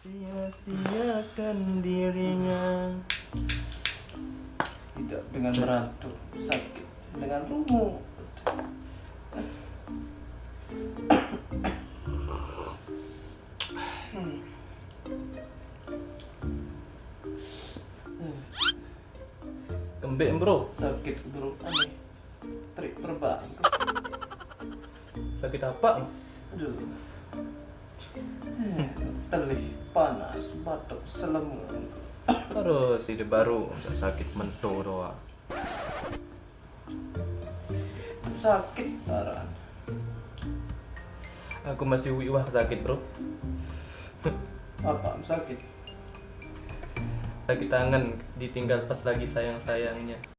sia-siakan dirinya tidak dengan merantau, sakit dengan rumu. Kembek bro, Sakit bro, aneh. Trik terbang. sakit apa? Aduh. Telih, panas, batuk, selemun. Terus ide baru, sakit mentok doang. Sakit parah. Aku masih wiwah sakit bro. Apa sakit? Sakit tangan ditinggal pas lagi sayang-sayangnya.